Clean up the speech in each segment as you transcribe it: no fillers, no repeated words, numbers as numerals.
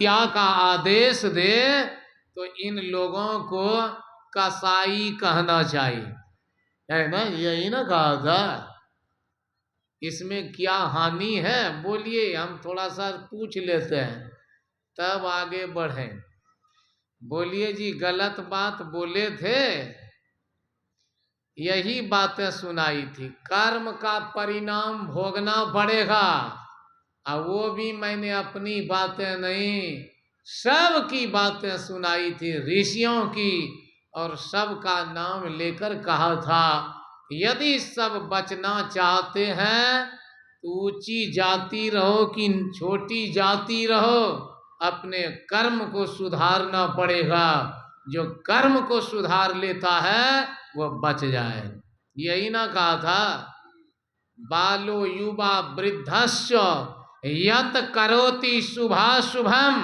क्या का आदेश दे तो इन लोगों को कसाई कहना चाहिए, है ना? यही ना कहा था। इसमें क्या हानि है बोलिए, हम थोड़ा सा पूछ लेते हैं तब आगे बढ़ें। बोलिए जी, गलत बात बोले थे, यही बातें सुनाई थी। कर्म का परिणाम भोगना पड़ेगा, और वो भी मैंने अपनी बातें नहीं, सब की बातें सुनाई थी, ऋषियों की, और सबका नाम लेकर कहा था यदि सब बचना चाहते हैं तो ऊंची जाति रहो कि छोटी जाति रहो, अपने कर्म को सुधारना पड़ेगा। जो कर्म को सुधार लेता है वो बच जाए। यही ना कहा था, बालो युवा वृद्धस्य यत करोति शुभाशुभम।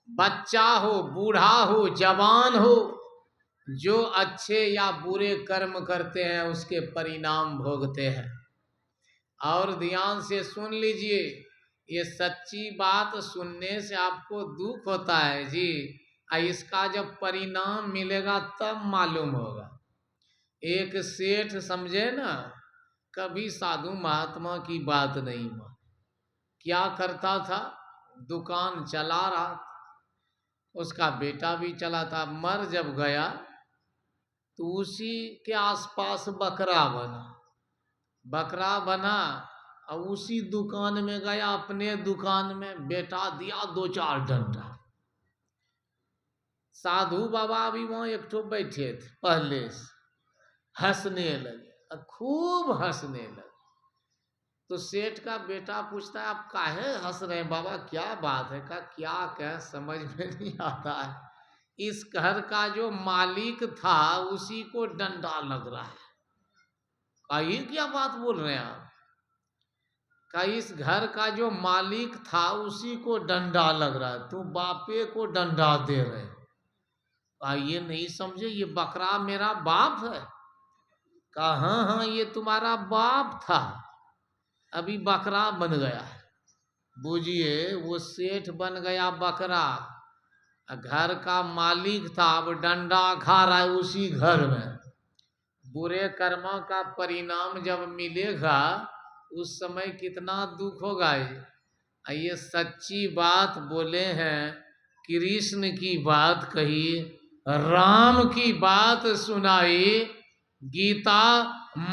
बच्चा हो, बूढ़ा हो, जवान हो, जो अच्छे या बुरे कर्म करते हैं उसके परिणाम भोगते हैं। और ध्यान से सुन लीजिए, ये सच्ची बात सुनने से आपको दुख होता है जी, इसका जब परिणाम मिलेगा तब मालूम होगा। एक सेठ समझे ना, कभी साधु महात्मा की बात नहीं मान, क्या करता था, दुकान चला रहा था, उसका बेटा भी चला था। मर जब गया तो उसी के आसपास बकरा बना, और उसी दुकान में गया, अपने दुकान में बेटा दिया 2-4 डंडा। साधु बाबा भी वहां एक ठो बैठे थे, पहले से हंसने लगे, खूब हंसने लगे। तो सेठ का बेटा पूछता है, आप काहे हंस रहे हैं बाबा, क्या बात है? का क्या कह, समझ में नहीं आता है। इस घर का जो मालिक था उसी को डंडा लग रहा है। ये क्या बात बोल रहे हैं आप? का इस घर का जो मालिक था उसी को डंडा लग रहा है, तू बापे को डंडा दे रहे। ये नहीं समझे, ये बकरा मेरा बाप है। कहा हाँ हाँ, ये तुम्हारा बाप था, अभी बकरा बन गया है। बुझिए, वो सेठ बन गया बकरा, घर का मालिक था, अब डंडा खा रहा है उसी घर में। बुरे कर्मों का परिणाम जब मिलेगा उस समय कितना दुख होगा। ये सच्ची बात बोले हैं, कृष्ण की बात कही, राम की बात सुनाई, गीता,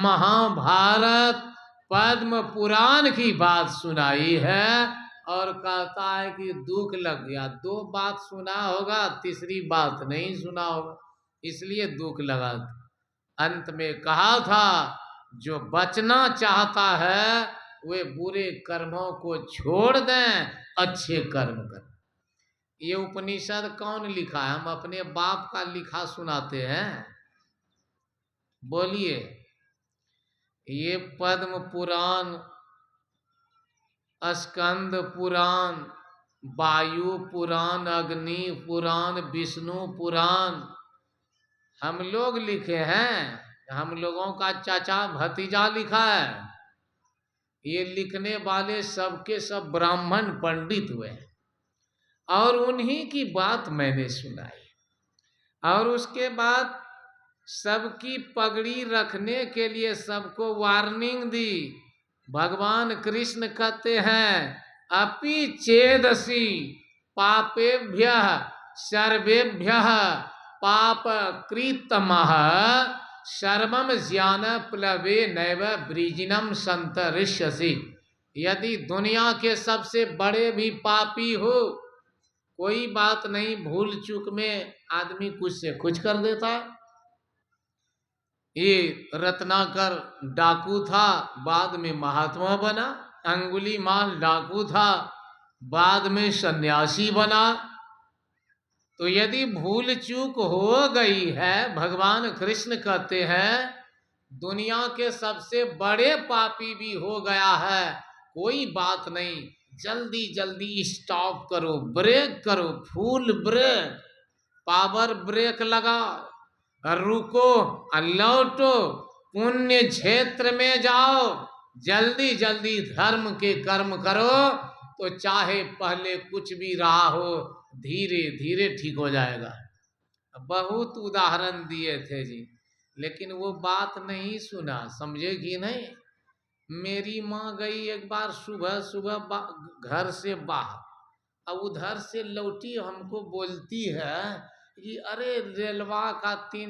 महाभारत, पद्म पुराण की बात सुनाई है, और कहता है कि दुख लग गया। 2 बात सुना होगा, तीसरी बात नहीं सुना होगा, इसलिए दुख लगा। अंत में कहा था, जो बचना चाहता है वे बुरे कर्मों को छोड़ दें, अच्छे कर्म करें। ये उपनिषद कौन लिखा है? हम अपने बाप का लिखा सुनाते हैं। बोलिए, ये पद्म पुराण, स्कंद पुराण, वायु पुराण, अग्नि पुराण, विष्णु पुराण हम लोग लिखे हैं। हम लोगों का चाचा भतीजा लिखा है। ये लिखने वाले सबके सब ब्राह्मण पंडित हुए हैं, और उन्हीं की बात मैंने सुनाई। और उसके बाद सबकी पगड़ी रखने के लिए सबको वार्निंग दी। भगवान कृष्ण कहते हैं, अपि चेदसि पापेभ्यः सर्वेभ्यः पाप कृतमः सर्वम ज्ञान प्लवे नैव वृजिनम संतरिष्यसि। यदि दुनिया के सबसे बड़े भी पापी हो, कोई बात नहीं, भूल चूक में आदमी कुछ से कुछ कर देता है। ये रत्नाकर डाकू था, बाद में महात्मा बना। अंगुलीमाल डाकू था, बाद में सन्यासी बना। तो यदि भूल चूक हो गई है, भगवान कृष्ण कहते हैं दुनिया के सबसे बड़े पापी भी हो गया है, कोई बात नहीं, जल्दी जल्दी स्टॉप करो, ब्रेक करो, फुल ब्रेक, पावर ब्रेक लगा, रुको, लौटो, पुण्य क्षेत्र में जाओ, जल्दी जल्दी धर्म के कर्म करो, तो चाहे पहले कुछ भी रहा हो, धीरे धीरे ठीक हो जाएगा। बहुत उदाहरण दिए थे जी, लेकिन वो बात नहीं सुना, समझे कि नहीं। मेरी माँ गई एक बार सुबह सुबह घर से बाहर, अब उधर से लौटी, हमको बोलती है कि अरे रेलवा का 3